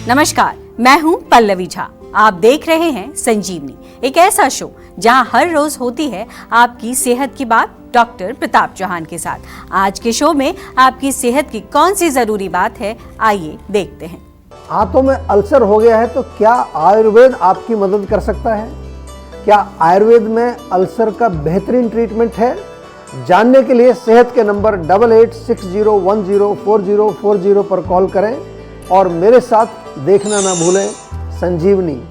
नमस्कार, मैं हूं पल्लवी झा। आप देख रहे हैं संजीवनी, एक ऐसा शो जहां हर रोज होती है आपकी सेहत की बात डॉक्टर प्रताप चौहान के साथ। आज के शो में आपकी सेहत की कौन सी जरूरी बात है, आइए देखते हैं। आंतों में अल्सर हो गया है तो क्या आयुर्वेद आपकी मदद कर सकता है? क्या आयुर्वेद में अल्सर का बेहतरीन ट्रीटमेंट है? जानने के लिए सेहत के नंबर 8860104040 पर कॉल करें और मेरे साथ देखना ना भूलें संजीवनी।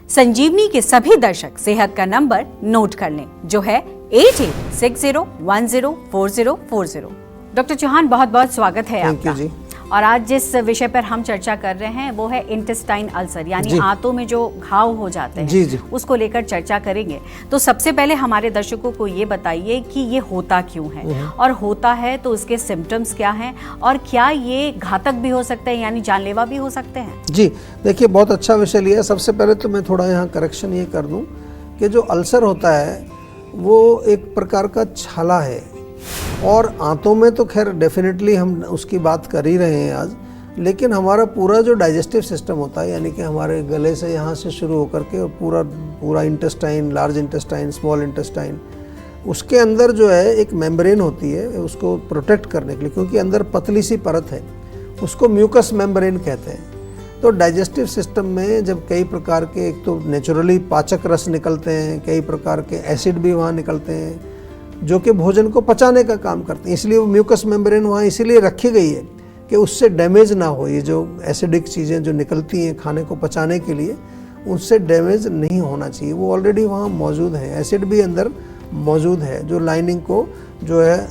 संजीवनी के सभी दर्शक सेहत का नंबर नोट कर लें, जो है 8860104040। डॉक्टर चौहान, बहुत बहुत स्वागत है आपका जी। और आज जिस विषय पर हम चर्चा कर रहे हैं वो है इंटेस्टाइन अल्सर, यानी आंतों में जो घाव हो जाते हैं जी। उसको लेकर चर्चा करेंगे। तो सबसे पहले हमारे दर्शकों को ये बताइए कि ये होता क्यों है, और होता है तो उसके सिम्टम्स क्या हैं, और क्या ये घातक भी हो सकते हैं, यानी जानलेवा भी हो सकते हैं? जी देखिए, बहुत अच्छा विषय लिया है। सबसे पहले तो मैं थोड़ा यहाँ करेक्शन ये कर दूँ कि जो अल्सर होता है वो एक प्रकार का छाला है, और आंतों में तो खैर डेफिनेटली हम उसकी बात कर ही रहे हैं आज, लेकिन हमारा पूरा जो डाइजेस्टिव सिस्टम होता है, यानी कि हमारे गले से यहाँ से शुरू होकर के पूरा intestine, large intestine, small intestine, उसके अंदर जो है एक मेम्ब्रेन होती है उसको प्रोटेक्ट करने के लिए, क्योंकि अंदर पतली सी परत है, उसको म्यूकस मेम्ब्रेन कहते हैं। तो डाइजेस्टिव सिस्टम में जब कई प्रकार के, एक तो नेचुरली पाचक रस निकलते हैं, कई प्रकार के एसिड भी वहाँ निकलते हैं जो कि भोजन को पचाने का काम करते हैं, इसलिए वो म्यूकस मेम्ब्रेन वहाँ इसीलिए रखी गई है कि उससे डैमेज ना हो। ये जो एसिडिक चीज़ें जो निकलती हैं खाने को पचाने के लिए, उनसे डैमेज नहीं होना चाहिए, वो ऑलरेडी वहाँ मौजूद है। एसिड भी अंदर मौजूद है जो लाइनिंग को जो है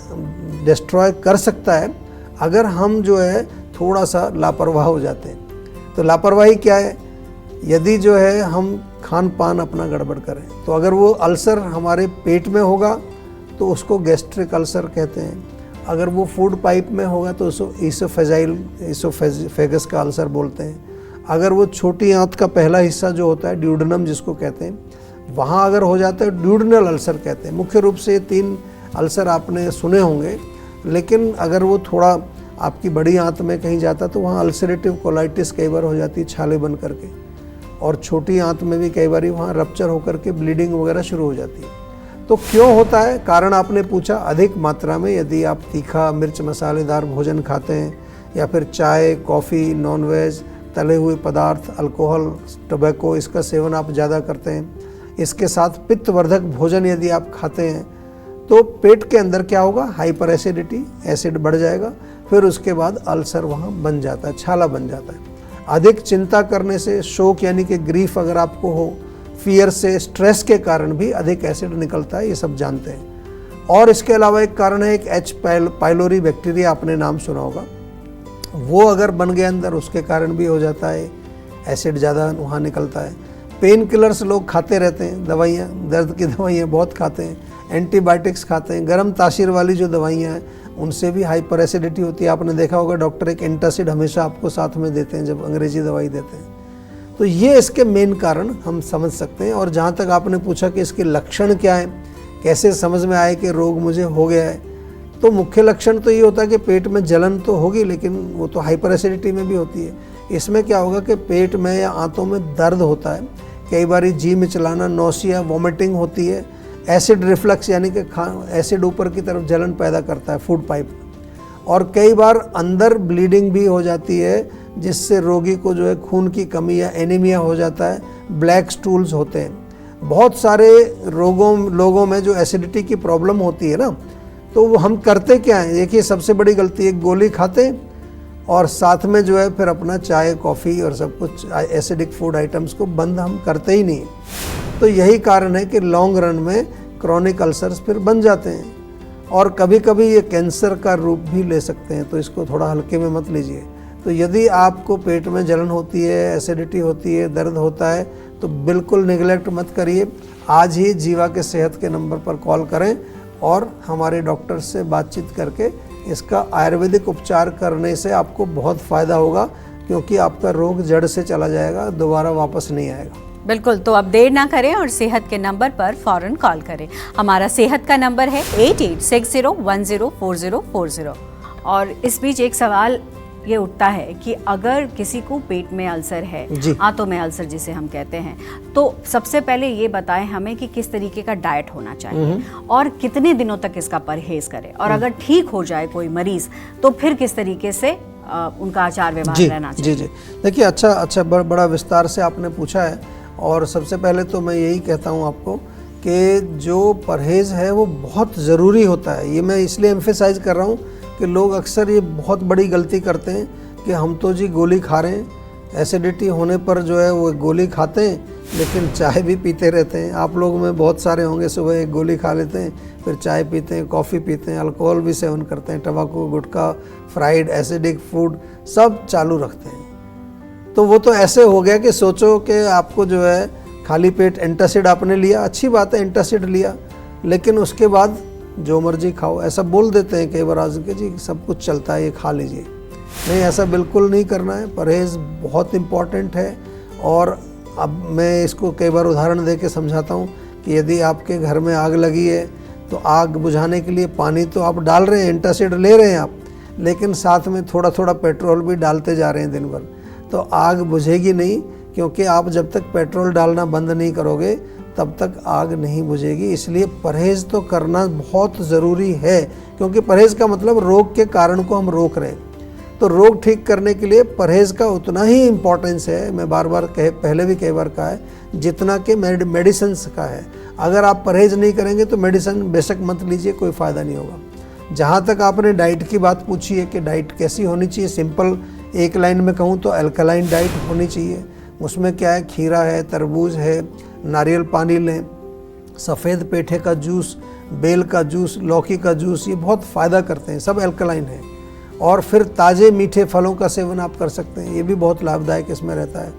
डिस्ट्रॉय कर सकता है अगर हम जो है थोड़ा सा लापरवाह हो जाते हैं। तो लापरवाही क्या है? यदि जो है हम खान पान अपना गड़बड़ करें, तो अगर वो अल्सर हमारे पेट में होगा तो उसको गैस्ट्रिक अल्सर कहते हैं। अगर वो फूड पाइप में होगा तो उसको ईसोफेगस का अल्सर बोलते हैं। अगर वो छोटी आंत का पहला हिस्सा जो होता है, ड्यूडेनम जिसको कहते हैं, वहाँ अगर हो जाता है ड्यूडेनल अल्सर कहते हैं। मुख्य रूप से ये 3 अल्सर आपने सुने होंगे, लेकिन अगर वो थोड़ा आपकी बड़ी आंत में कहीं जाता तो वहाँ अल्सरेटिव कोलाइटिस कई बार हो जाती है छाले बन करके, और छोटी आंत में भी कई बार वहाँ रप्चर होकर के ब्लीडिंग वगैरह शुरू हो जाती है। तो क्यों होता है? कारण आपने पूछा, अधिक मात्रा में यदि आप तीखा मिर्च मसालेदार भोजन खाते हैं, या फिर चाय, कॉफ़ी, नॉनवेज, तले हुए पदार्थ, अल्कोहल, टोबैको, इसका सेवन आप ज़्यादा करते हैं, इसके साथ पित्तवर्धक भोजन यदि आप खाते हैं, तो पेट के अंदर क्या होगा? हाइपर एसिडिटी, एसिड बढ़ जाएगा, फिर उसके बाद अल्सर वहाँ बन जाता है, छाला बन जाता है। अधिक चिंता करने से, शोक यानी कि ग्रीफ अगर आपको हो, फियर से, स्ट्रेस के कारण भी अधिक एसिड निकलता है, ये सब जानते हैं। और इसके अलावा एक कारण है, एक एच पाइलोरी बैक्टीरिया, आपने नाम सुना होगा, वो अगर बन गया अंदर, उसके कारण भी हो जाता है, एसिड ज़्यादा वहाँ निकलता है। पेन किलर्स लोग खाते रहते हैं, दवाइयाँ, दर्द की दवाइयाँ बहुत खाते हैं, एंटीबायोटिक्स खाते हैं, गर्म तासीर वाली जो दवाइयाँ हैं उनसे भी हाइपर एसिडिटी होती है। आपने देखा होगा डॉक्टर एक एंटासिड हमेशा आपको साथ में देते हैं जब अंग्रेजी दवाई देते हैं। तो ये इसके मेन कारण हम समझ सकते हैं। और जहाँ तक आपने पूछा कि इसके लक्षण क्या हैं, कैसे समझ में आए कि रोग मुझे हो गया है, तो मुख्य लक्षण तो ये होता है कि पेट में जलन तो होगी, लेकिन वो तो हाइपर एसिडिटी में भी होती है। इसमें क्या होगा कि पेट में या आंतों में दर्द होता है, कई बार जी मिचलाना, नौसिया, वॉमिटिंग होती है, एसिड रिफ्लक्स यानी कि एसिड ऊपर की तरफ जलन पैदा करता है फूड पाइप, और कई बार अंदर ब्लीडिंग भी हो जाती है, जिससे रोगी को जो है खून की कमी या एनीमिया हो जाता है, ब्लैक स्टूल्स होते हैं। बहुत सारे लोगों में जो एसिडिटी की प्रॉब्लम होती है ना, तो वो हम करते क्या हैं? देखिए, सबसे बड़ी गलती, एक गोली खाते और साथ में जो है फिर अपना चाय, कॉफ़ी और सब कुछ एसिडिक फूड आइटम्स को बंद हम करते ही नहीं। तो यही कारण है कि लॉन्ग रन में क्रॉनिक अल्सर्स फिर बन जाते हैं, और कभी कभी ये कैंसर का रूप भी ले सकते हैं, तो इसको थोड़ा हल्के में मत लीजिए। तो यदि आपको पेट में जलन होती है, एसिडिटी होती है, दर्द होता है, तो बिल्कुल निगलेक्ट मत करिए। आज ही जीवा के सेहत के नंबर पर कॉल करें और हमारे डॉक्टर से बातचीत करके इसका आयुर्वेदिक उपचार करने से आपको बहुत फ़ायदा होगा, क्योंकि आपका रोग जड़ से चला जाएगा, दोबारा वापस नहीं आएगा। बिल्कुल, तो अब देर ना करें और सेहत के नंबर पर फौरन कॉल करें। हमारा सेहत का नंबर है 8860104040। और इस बीच एक सवाल ये उठता है कि अगर किसी को पेट में अल्सर है, जी। आंतों में अल्सर जिसे हम कहते हैं, तो सबसे पहले ये बताएं हमें कि किस तरीके का डाइट होना चाहिए और कितने दिनों तक इसका परहेज करें, और अगर ठीक हो जाए कोई मरीज तो फिर किस तरीके से उनका आचार व्यवहार रहना चाहिए। जी। देखिए, अच्छा बड़ा विस्तार से आपने पूछा है। और सबसे पहले तो मैं यही कहता हूँ आपको कि जो परहेज़ है वो बहुत ज़रूरी होता है। ये मैं इसलिए एम्फेसाइज कर रहा हूँ कि लोग अक्सर ये बहुत बड़ी गलती करते हैं कि हम तो जी गोली खा रहे हैं, एसिडिटी होने पर जो है वो गोली खाते हैं, लेकिन चाय भी पीते रहते हैं। आप लोग में बहुत सारे होंगे, सुबह एक गोली खा लेते हैं, फिर चाय पीते हैं, कॉफ़ी पीते हैं, अल्कोहल भी सेवन करते हैं, तंबाकू, गुटखा, फ्राइड, एसिडिक फूड सब चालू रखते हैं। तो वो तो ऐसे हो गया कि सोचो कि आपको जो है खाली पेट एंटासिड आपने लिया, अच्छी बात है एंटासिड लिया, लेकिन उसके बाद जो मर्जी खाओ, ऐसा बोल देते हैं कई बार आज के जी सब कुछ चलता है ये खा लीजिए। नहीं, ऐसा बिल्कुल नहीं करना है। परहेज़ बहुत इम्पॉर्टेंट है। और अब मैं इसको कई बार उदाहरण दे के समझाता हूँ कि यदि आपके घर में आग लगी है तो आग बुझाने के लिए पानी तो आप डाल रहे हैं, एंटासिड ले रहे हैं आप, लेकिन साथ में थोड़ा थोड़ा पेट्रोल भी डालते जा रहे हैं दिन भर, तो आग बुझेगी नहीं। क्योंकि आप जब तक पेट्रोल डालना बंद नहीं करोगे तब तक आग नहीं बुझेगी। इसलिए परहेज़ तो करना बहुत ज़रूरी है, क्योंकि परहेज़ का मतलब रोग के कारण को हम रोक रहे हैं। तो रोग ठीक करने के लिए परहेज़ का उतना ही इम्पोर्टेंस है, मैं बार बार पहले भी कई बार कहा है, जितना कि मेडिसिन का है। अगर आप परहेज़ नहीं करेंगे तो मेडिसिन बेशक मत लीजिए, कोई फ़ायदा नहीं होगा। जहाँ तक आपने डाइट की बात पूछी है कि डाइट कैसी होनी चाहिए, सिंपल एक लाइन में कहूँ तो अल्कलाइन डाइट होनी चाहिए। उसमें क्या है, खीरा है, तरबूज है, नारियल पानी लें, सफ़ेद पेठे का जूस, बेल का जूस, लौकी का जूस, ये बहुत फ़ायदा करते हैं, सब अल्कलाइन है। और फिर ताज़े मीठे फलों का सेवन आप कर सकते हैं, ये भी बहुत लाभदायक इसमें रहता है।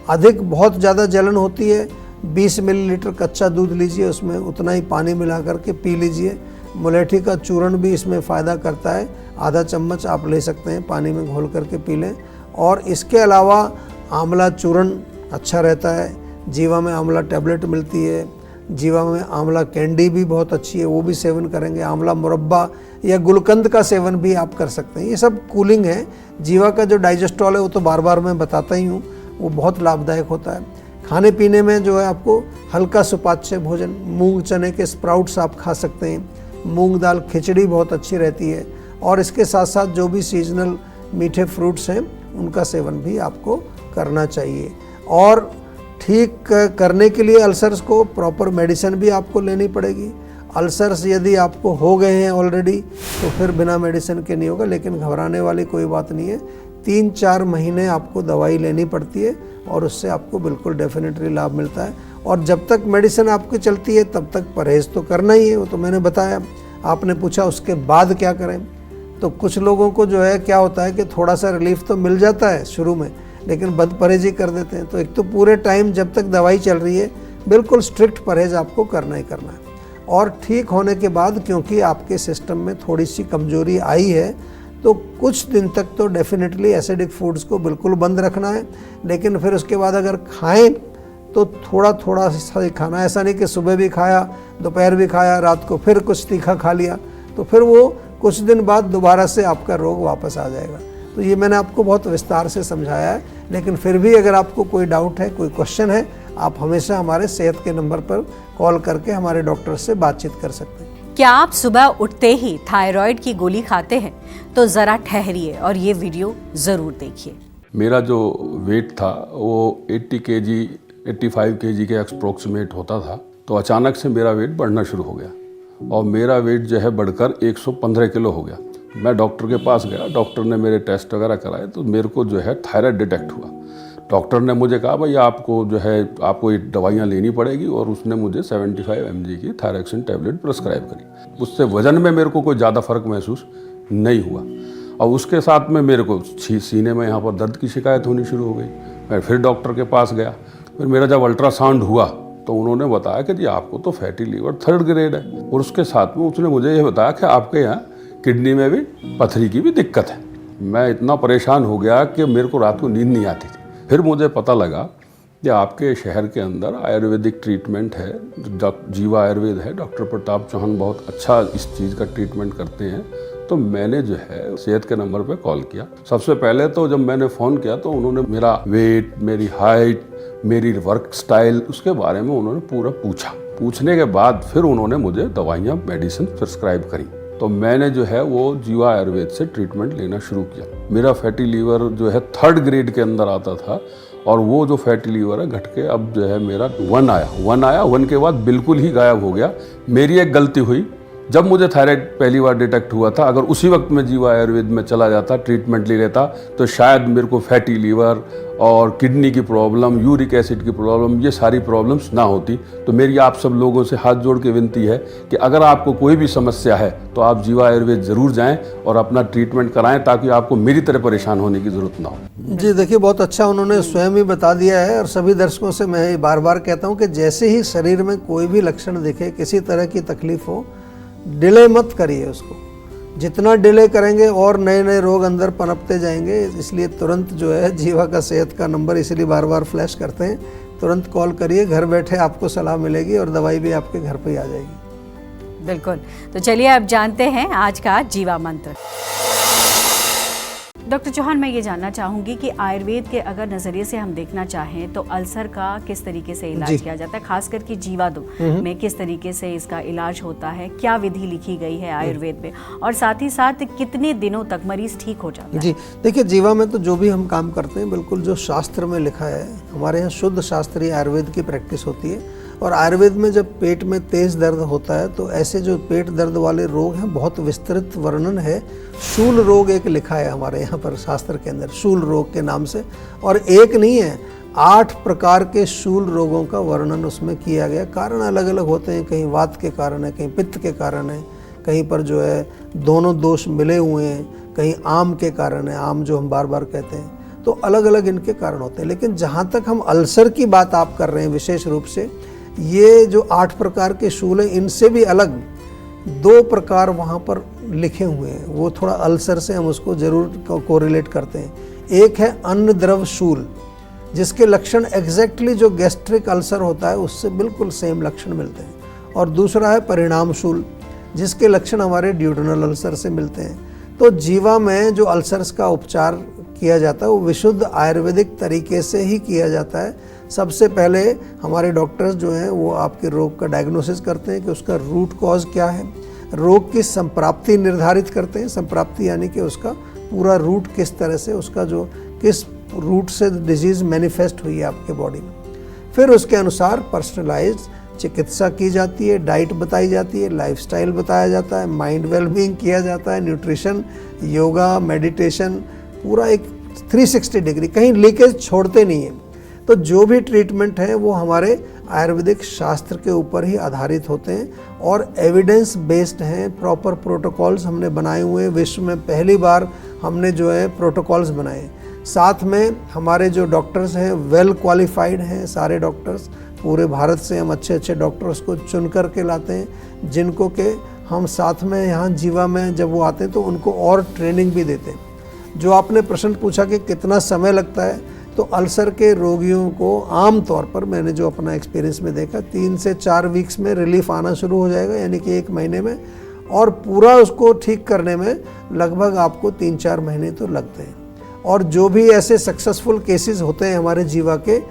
अधिक बहुत ज़्यादा जलन होती है, 20 मिलीलीटर कच्चा दूध लीजिए, उसमें उतना ही पानी मिला करके पी लीजिए। मुलेठी का चूर्ण भी इसमें फ़ायदा करता है, आधा चम्मच आप ले सकते हैं, पानी में घोल करके पी लें। और इसके अलावा आंवला चूर्ण अच्छा रहता है, जीवा में आंवला टैबलेट मिलती है, जीवा में आंवला कैंडी भी बहुत अच्छी है, वो भी सेवन करेंगे। आंवला मुरब्बा या गुलकंद का सेवन भी आप कर सकते हैं, ये सब कूलिंग है। जीवा का जो डाइजेस्टॉल है वो तो बार बार मैं बताता ही हूँ, वो बहुत लाभदायक होता है। खाने पीने में जो है आपको हल्का सुपाच्य भोजन, मूंग चने के स्प्राउट्स आप खा सकते हैं, मूंग दाल खिचड़ी बहुत अच्छी रहती है। और इसके साथ साथ जो भी सीजनल मीठे फ्रूट्स हैं उनका सेवन भी आपको करना चाहिए। और ठीक करने के लिए अल्सर्स को प्रॉपर मेडिसिन भी आपको लेनी पड़ेगी। अल्सर्स यदि आपको हो गए हैं ऑलरेडी तो फिर बिना मेडिसिन के नहीं होगा, लेकिन घबराने वाली कोई बात नहीं है। 3-4 महीने आपको दवाई लेनी पड़ती है और उससे आपको बिल्कुल डेफिनेटली लाभ मिलता है। और जब तक मेडिसिन आपकी चलती है तब तक परहेज़ तो करना ही है, वो तो मैंने बताया। आपने पूछा उसके बाद क्या करें, तो कुछ लोगों को जो है क्या होता है कि थोड़ा सा रिलीफ तो मिल जाता है शुरू में, लेकिन बद परहेज़ी कर देते हैं। तो एक तो पूरे टाइम जब तक दवाई चल रही है बिल्कुल स्ट्रिक्ट परहेज़ आपको करना ही करना है। और ठीक होने के बाद क्योंकि आपके सिस्टम में थोड़ी सी कमजोरी आई है तो कुछ दिन तक तो डेफिनेटली एसिडिक फूड्स को बिल्कुल बंद रखना है, लेकिन फिर उसके बाद अगर खाएं तो थोड़ा थोड़ा सा ही खाना। ऐसा नहीं कि सुबह भी खाया, दोपहर भी खाया, रात को फिर कुछ तीखा खा लिया, तो फिर वो कुछ दिन बाद दोबारा से आपका रोग वापस आ जाएगा। तो ये मैंने आपको बहुत विस्तार से समझाया है, लेकिन फिर भी अगर आपको कोई डाउट है, कोई क्वेश्चन है, आप हमेशा हमारे सेहत के नंबर पर कॉल करके हमारे डॉक्टर से बातचीत कर सकते हैं। क्या आप सुबह उठते ही थायराइड की गोली खाते हैं? तो ज़रा ठहरिए और ये वीडियो ज़रूर देखिए। मेरा जो वेट था वो 80 kg 85 kg के अप्रोक्सीमेट होता था, तो अचानक से मेरा वेट बढ़ना शुरू हो गया और मेरा वेट जो है बढ़कर 115 किलो हो गया। मैं डॉक्टर के पास गया, डॉक्टर ने मेरे टेस्ट वगैरह कराए तो मेरे को जो है थायराइड डिटेक्ट हुआ। डॉक्टर ने मुझे कहा भाई आपको जो है आपको ये दवाइयाँ लेनी पड़ेगी, और उसने मुझे 75 mg की थायरॉक्सिन टैबलेट प्रिस्क्राइब करी। उससे वज़न में मेरे को कोई ज़्यादा फर्क महसूस नहीं हुआ, और उसके साथ में मेरे को सीने में यहाँ पर दर्द की शिकायत होनी शुरू हो गई। मैं फिर डॉक्टर के पास गया, फिर मेरा जब अल्ट्रासाउंड हुआ तो उन्होंने बताया कि जी आपको तो फैटी लीवर 3rd ग्रेड है, और उसके साथ में उसने मुझे ये बताया कि आपके यहाँ किडनी में भी पथरी की भी दिक्कत है। मैं इतना परेशान हो गया कि मेरे को रात को नींद नहीं आती थी। फिर मुझे पता लगा कि आपके शहर के अंदर आयुर्वेदिक ट्रीटमेंट है, जीवा आयुर्वेद है, डॉक्टर प्रताप चौहान बहुत अच्छा इस चीज़ का ट्रीटमेंट करते हैं, तो मैंने जो है सेहत के नंबर पे कॉल किया। सबसे पहले तो जब मैंने फ़ोन किया तो उन्होंने मेरा वेट, मेरी हाइट, मेरी वर्क स्टाइल, उसके बारे में उन्होंने पूरा पूछा। पूछने के बाद फिर उन्होंने मुझे दवाइयाँ, मेडिसिन प्रिस्क्राइब करी। तो मैंने जो है वो जीवा आयुर्वेद से ट्रीटमेंट लेना शुरू किया। मेरा फैटी लीवर जो है 3rd ग्रेड के अंदर आता था और वो जो फैटी लीवर है घट के अब जो है मेरा 1 आया। 1 के बाद बिल्कुल ही गायब हो गया। मेरी एक गलती हुई, जब मुझे थायराइड पहली बार डिटेक्ट हुआ था, अगर उसी वक्त मैं जीवा आयुर्वेद में चला जाता, ट्रीटमेंट ले लेता, तो शायद मेरे को फैटी लीवर और किडनी की प्रॉब्लम, यूरिक एसिड की प्रॉब्लम, ये सारी प्रॉब्लम्स ना होती। तो मेरी आप सब लोगों से हाथ जोड़ के विनती है कि अगर आपको कोई भी समस्या है तो आप जीवा आयुर्वेद ज़रूर जाएं और अपना ट्रीटमेंट कराएं, ताकि आपको मेरी तरह परेशान होने की ज़रूरत ना हो। जी देखिए, बहुत अच्छा उन्होंने स्वयं ही बता दिया है। और सभी दर्शकों से मैं बार बार कहता हूँ कि जैसे ही शरीर में कोई भी लक्षण दिखे, किसी तरह की तकलीफ हो, डिले मत करिए उसको। जितना डिले करेंगे और नए नए रोग अंदर पनपते जाएंगे। इसलिए तुरंत जो है जीवा का सेहत का नंबर इसलिए बार बार फ्लैश करते हैं, तुरंत कॉल करिए। घर बैठे आपको सलाह मिलेगी और दवाई भी आपके घर पे ही आ जाएगी। बिल्कुल। तो चलिए अब जानते हैं आज का जीवा मंत्र। डॉक्टर चौहान, मैं ये जानना चाहूंगी कि आयुर्वेद के अगर नजरिए से हम देखना चाहें तो अल्सर का किस तरीके से इलाज किया जाता है, खासकर कि जीवाणु में किस तरीके से इसका इलाज होता है, क्या विधि लिखी गई है आयुर्वेद में, और साथ ही साथ कितने दिनों तक मरीज ठीक हो जाता है? जी देखिए, जीवा में तो जो भी हम काम करते हैं बिल्कुल जो शास्त्र में लिखा है। हमारे यहाँ शुद्ध शास्त्रीय आयुर्वेद की प्रैक्टिस होती है। और आयुर्वेद में जब पेट में तेज दर्द होता है तो ऐसे जो पेट दर्द वाले रोग हैं, बहुत विस्तृत वर्णन है। शूल रोग एक लिखा है हमारे यहाँ पर शास्त्र के अंदर, शूल रोग के नाम से। और एक नहीं है, 8 प्रकार के शूल रोगों का वर्णन उसमें किया गया। कारण अलग अलग होते हैं, कहीं वात के कारण है, कहीं पित्त के कारण है, कहीं पर जो है दोनों दोष मिले हुए हैं, कहीं आम के कारण है, आम जो हम बार बार कहते हैं। तो अलग अलग इनके कारण होते हैं। लेकिन जहाँ तक हम अल्सर की बात आप कर रहे हैं विशेष रूप से, ये जो 8 प्रकार के शूल हैं, इनसे भी अलग 2 प्रकार वहाँ पर लिखे हुए हैं। वो थोड़ा अल्सर से हम उसको जरूर कोरिलेट करते हैं। एक है अन्न द्रव शूल, जिसके लक्षण एग्जैक्टली जो गैस्ट्रिक अल्सर होता है उससे बिल्कुल सेम लक्षण मिलते हैं। और दूसरा है परिणाम शूल, जिसके लक्षण हमारे ड्यूडेनल अल्सर से मिलते हैं। तो जीवा में जो अल्सर्स का उपचार किया जाता है वो विशुद्ध आयुर्वेदिक तरीके से ही किया जाता है। सबसे पहले हमारे डॉक्टर्स जो हैं वो आपके रोग का डायग्नोसिस करते हैं कि उसका रूट कॉज क्या है, रोग की संप्राप्ति निर्धारित करते हैं। संप्राप्ति यानी कि उसका पूरा रूट किस तरह से, उसका जो किस रूट से डिजीज़ मैनिफेस्ट हुई है आपके बॉडी में। फिर उसके अनुसार पर्सनलाइज्ड चिकित्सा की जाती है, डाइट बताई जाती है, लाइफस्टाइल बताया जाता है, माइंड वेलबींग किया जाता है, न्यूट्रिशन, योगा, मेडिटेशन, पूरा एक 360 डिग्री, कहीं लीकेज छोड़ते नहीं है। तो जो भी ट्रीटमेंट है वो हमारे आयुर्वेदिक शास्त्र के ऊपर ही आधारित होते हैं और एविडेंस बेस्ड हैं। प्रॉपर प्रोटोकॉल्स हमने बनाए हुए हैं। विश्व में पहली बार हमने जो है प्रोटोकॉल्स बनाए। साथ में हमारे जो डॉक्टर्स हैं वेल क्वालिफाइड हैं। सारे डॉक्टर्स पूरे भारत से हम अच्छे अच्छे डॉक्टर्स को चुन कर के लाते हैं, जिनको के हम साथ में यहाँ जीवा में जब वो आते हैं तो उनको और ट्रेनिंग भी देते हैं। जो आपने प्रश्न पूछा कि कितना समय लगता है, तो अल्सर के रोगियों को आम तौर पर मैंने जो अपना एक्सपीरियंस में देखा 3 से 4 वीक्स में रिलीफ आना शुरू हो जाएगा, यानी कि 1 महीने में। और पूरा उसको ठीक करने में लगभग आपको 3-4 महीने तो लगते हैं। और जो भी ऐसे सक्सेसफुल केसेस होते हैं हमारे जीवा के,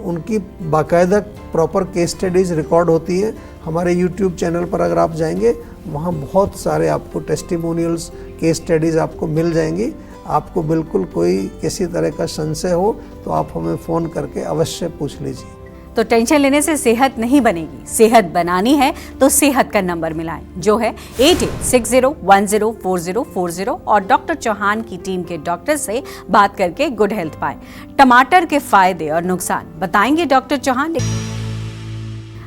उनकी बाकायदा प्रॉपर केस स्टडीज़ रिकॉर्ड होती है। हमारे यूट्यूब चैनल पर अगर आप जाएंगे, वहाँ बहुत सारे आपको टेस्टिमोनियल्स, केस स्टडीज़ आपको मिल जाएंगी। आपको बिल्कुल कोई किसी तरह का संशय हो तो आप हमें फ़ोन करके अवश्य पूछ लीजिए। तो टेंशन लेने से सेहत नहीं बनेगी, सेहत बनानी है तो सेहत का नंबर मिलाएं, जो है 8860104040, और डॉक्टर चौहान की टीम के डॉक्टर से बात करके गुड हेल्थ पाएं। टमाटर के फायदे और नुकसान बताएंगे डॉक्टर चौहान।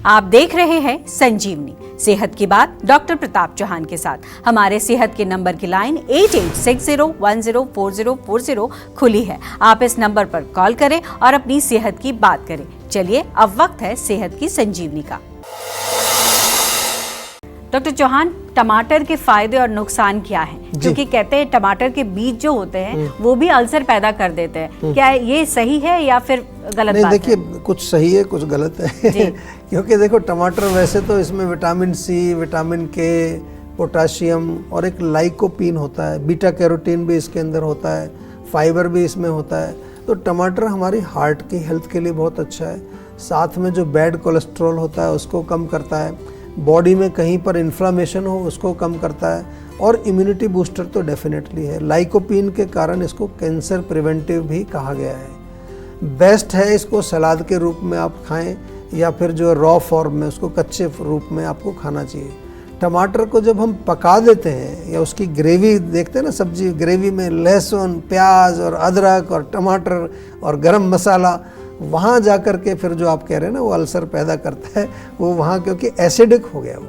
आप देख रहे हैं संजीवनी, सेहत की बात डॉक्टर प्रताप चौहान के साथ। हमारे सेहत के नंबर की लाइन 8860104040 खुली है। आप इस नंबर पर कॉल करें और अपनी सेहत की बात करें। चलिए अब वक्त है सेहत की संजीवनी का। डॉक्टर चौहान, टमाटर के फायदे और नुकसान क्या हैं? क्योंकि कहते हैं टमाटर के बीज जो होते हैं वो भी अल्सर पैदा कर देते हैं। क्या ये सही है या फिर गलत बात है? देखिए, कुछ सही है कुछ गलत है। क्योंकि देखो, टमाटर वैसे तो इसमें विटामिन सी, विटामिन के, पोटाशियम और एक लाइकोपीन होता है, बीटा कैरोटीन भी इसके अंदर होता है, फाइबर भी इसमें होता है। तो टमाटर हमारी हार्ट की हेल्थ के लिए बहुत अच्छा है। साथ में जो बैड कोलेस्ट्रॉल होता है उसको कम करता है, बॉडी में कहीं पर इन्फ्लामेशन हो उसको कम करता है, और इम्यूनिटी बूस्टर तो डेफिनेटली है। लाइकोपीन के कारण इसको कैंसर प्रिवेंटिव भी कहा गया है। बेस्ट है इसको सलाद के रूप में आप खाएं, या फिर जो रॉ फॉर्म में उसको कच्चे रूप में आपको खाना चाहिए। टमाटर को जब हम पका देते हैं या उसकी ग्रेवी देखते हैं ना, सब्जी ग्रेवी में लहसुन, प्याज और अदरक और टमाटर और गरम मसाला, वहाँ जा कर के फिर जो आप कह रहे हैं ना वो अल्सर पैदा करता है, वो वहाँ क्योंकि एसिडिक हो गया वो।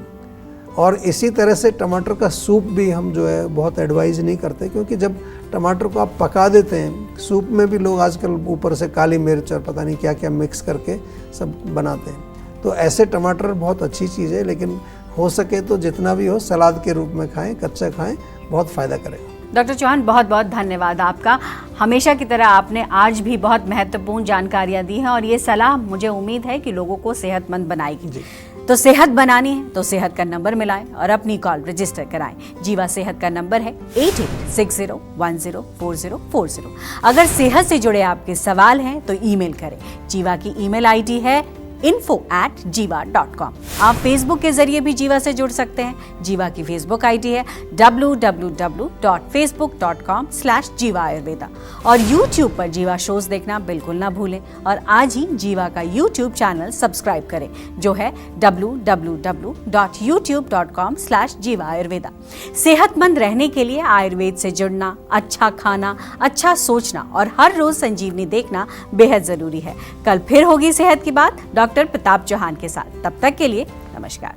और इसी तरह से टमाटर का सूप भी हम जो है बहुत एडवाइज नहीं करते, क्योंकि जब टमाटर को आप पका देते हैं, सूप में भी लोग आजकल ऊपर से काली मिर्च और पता नहीं क्या क्या मिक्स करके सब बनाते हैं। तो ऐसे टमाटर बहुत अच्छी चीज़ है, लेकिन हो सके तो जितना भी हो सलाद के रूप में खाएं, कच्चा खाएं, बहुत फ़ायदा करेगा। डॉक्टर चौहान, बहुत बहुत धन्यवाद आपका। हमेशा की तरह आपने आज भी बहुत महत्वपूर्ण जानकारियां दी हैं, और ये सलाह मुझे उम्मीद है कि लोगों को सेहतमंद बनाएगी। तो सेहत बनानी है तो सेहत का नंबर मिलाएं और अपनी कॉल रजिस्टर कराएं। जीवा सेहत का नंबर है 8860104040। अगर सेहत से जुड़े आपके सवाल हैं तो ईमेल करें। जीवा की ईमेल आईडी है info@jiva.com। आप फेसबुक के जरिए भी जीवा से जुड़ सकते हैं। जीवा की फेसबुक आईडी है www.facebook.com/jiva ayurveda। और यूट्यूब पर जीवा शोज देखना बिल्कुल ना भूलें, और आज ही जीवा का यूट्यूब चैनल सब्सक्राइब करें, जो है www.youtube.com/jiva ayurveda। सेहतमंद रहने के लिए आयुर्वेद से जुड़ना, अच्छा खाना, अच्छा सोचना और हर रोज संजीवनी देखना बेहद जरूरी है। कल फिर होगी सेहत की बात डॉक्टर प्रताप चौहान के साथ। तब तक के लिए नमस्कार।